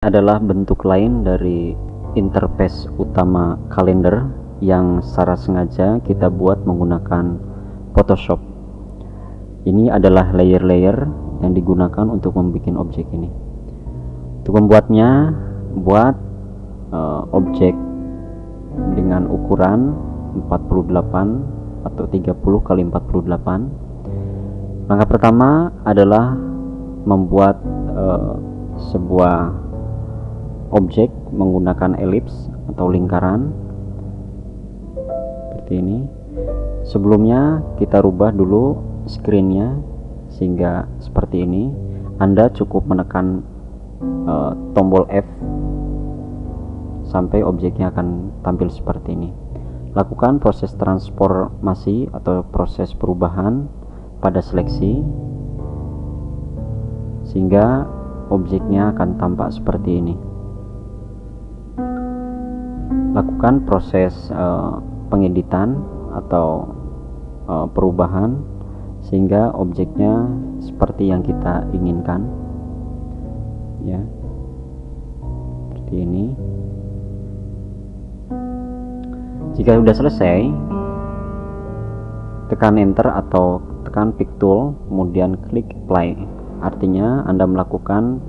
Adalah bentuk lain dari interface utama kalender yang secara sengaja kita buat menggunakan Photoshop. Ini adalah layer-layer yang digunakan untuk membuat objek ini. Untuk membuatnya, buat objek dengan ukuran 48 atau 30 kali 48. Langkah pertama adalah membuat sebuah objek menggunakan elips atau lingkaran seperti ini. Sebelumnya kita rubah dulu screennya sehingga seperti ini. Anda cukup menekan tombol F sampai objeknya akan tampil seperti ini. Lakukan proses transformasi atau proses perubahan pada seleksi sehingga objeknya akan tampak seperti ini. Lakukan proses pengeditan atau perubahan sehingga objeknya seperti yang kita inginkan, ya, seperti ini. Jika sudah selesai, tekan enter atau tekan pick tool, kemudian klik apply. Artinya Anda melakukan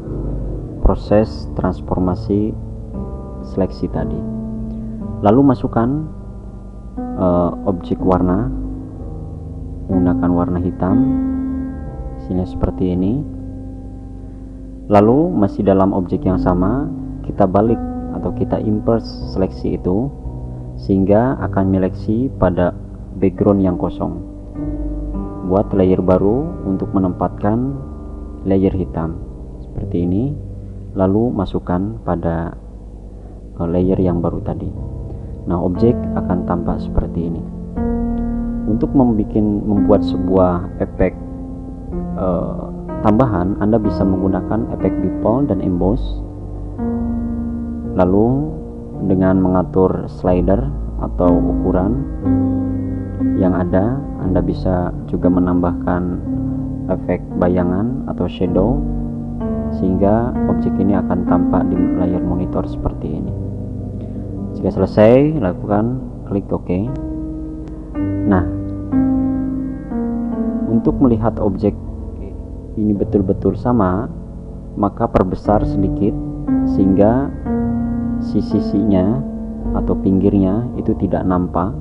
proses transformasi seleksi tadi. Lalu masukkan objek warna menggunakan warna hitam, sini seperti ini. Lalu masih dalam objek yang sama, kita balik atau kita invert seleksi itu sehingga akan menyeleksi pada background yang kosong. Buat layer baru untuk menempatkan layer hitam seperti ini, lalu masukkan pada layer yang baru tadi. Nah, objek akan tampak seperti ini. Untuk membuat sebuah efek tambahan, Anda bisa menggunakan efek bevel dan emboss. Lalu dengan mengatur slider atau ukuran yang ada, Anda bisa juga menambahkan efek bayangan atau shadow sehingga objek ini akan tampak di layar monitor seperti ini. Jika selesai, lakukan klik OK. Nah, untuk melihat objek ini betul-betul sama, maka perbesar sedikit sehingga sisi-sisinya atau pinggirnya itu tidak nampak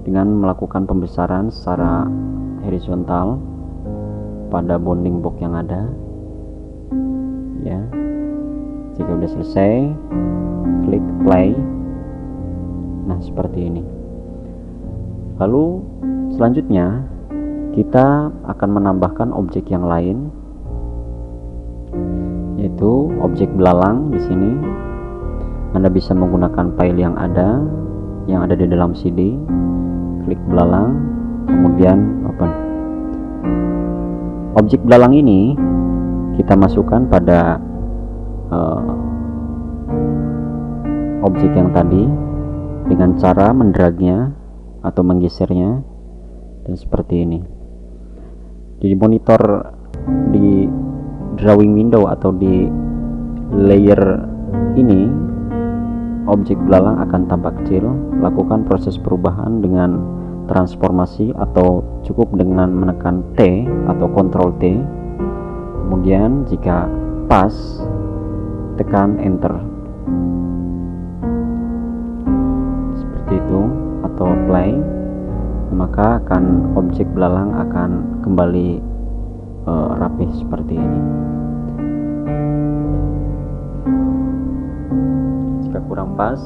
dengan melakukan pembesaran secara horizontal pada bounding box yang ada, ya. Jika sudah selesai, klik play. Nah, seperti ini. Lalu selanjutnya kita akan menambahkan objek yang lain, yaitu objek belalang. Di sini Anda bisa menggunakan file yang ada di dalam CD. Klik belalang, kemudian open. Objek belalang ini kita masukkan pada objek yang tadi dengan cara mendragnya atau menggesernya, dan seperti ini. Di monitor di drawing window atau di layer ini, objek belalang akan tampak kecil. Lakukan proses perubahan dengan transformasi atau cukup dengan menekan T atau Ctrl T. Kemudian jika pas, tekan enter seperti itu atau play, maka objek belalang akan kembali rapih seperti ini. Jika kurang pas,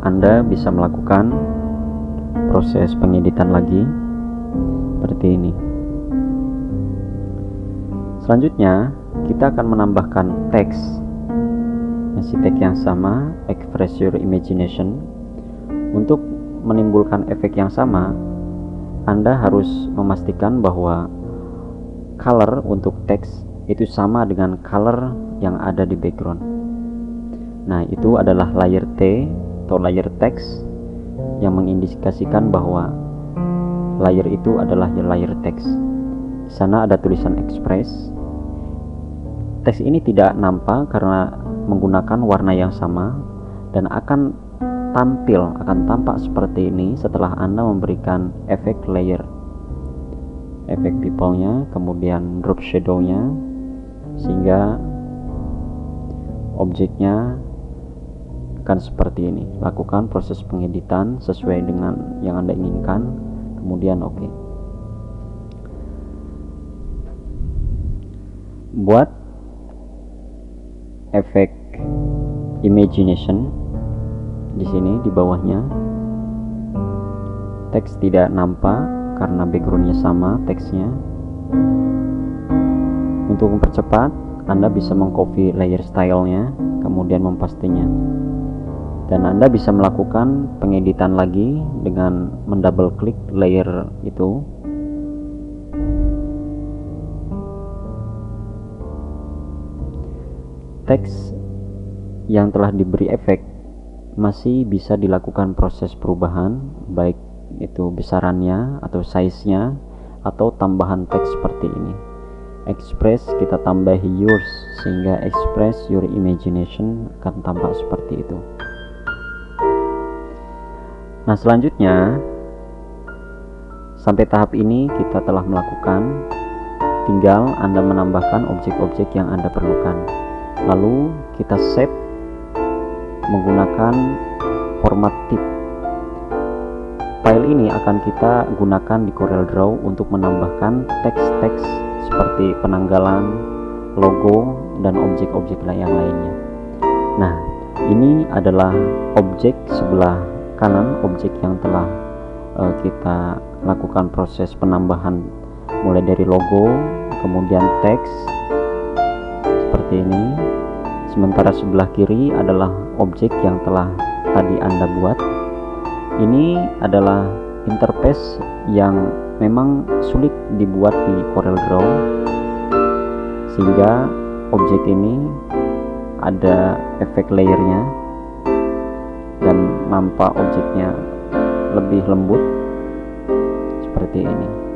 Anda bisa melakukan proses pengeditan lagi seperti ini. Selanjutnya kita akan menambahkan teks, masih teks yang sama, express your imagination. Untuk menimbulkan efek yang sama, Anda harus memastikan bahwa color untuk teks itu sama dengan color yang ada di background. Nah, itu adalah layer T atau layer teks yang mengindikasikan bahwa layer itu adalah layer teks. Di sana ada tulisan express. Teks ini tidak nampak karena menggunakan warna yang sama dan akan tampak seperti ini setelah Anda memberikan efek layer, efek people-nya, kemudian drop shadow-nya, sehingga objeknya akan seperti ini. Lakukan proses pengeditan sesuai dengan yang Anda inginkan, kemudian oke. Buat efek imagination di sini di bawahnya, teks tidak nampak karena backgroundnya sama teksnya. Untuk mempercepat, Anda bisa mengcopy layer stylenya, kemudian mempastinya, dan Anda bisa melakukan pengeditan lagi dengan mendouble klik layer itu. Teks yang telah diberi efek masih bisa dilakukan proses perubahan, baik itu besarannya atau size-nya, atau tambahan teks seperti ini. Express kita tambahi yours, sehingga express your imagination akan tampak seperti itu. Nah, selanjutnya sampai tahap ini kita telah melakukan, tinggal Anda menambahkan objek-objek yang Anda perlukan. Lalu kita save menggunakan format TIFF. File ini akan kita gunakan di CorelDRAW untuk menambahkan teks-teks seperti penanggalan, logo, dan objek-objek yang lainnya. Nah, ini adalah objek sebelah kanan, objek yang telah kita lakukan proses penambahan mulai dari logo, kemudian teks seperti ini. Sementara sebelah kiri adalah objek yang telah tadi Anda buat. Ini adalah interface yang memang sulit dibuat di CorelDRAW, sehingga objek ini ada efek layernya dan nampak objeknya lebih lembut seperti ini.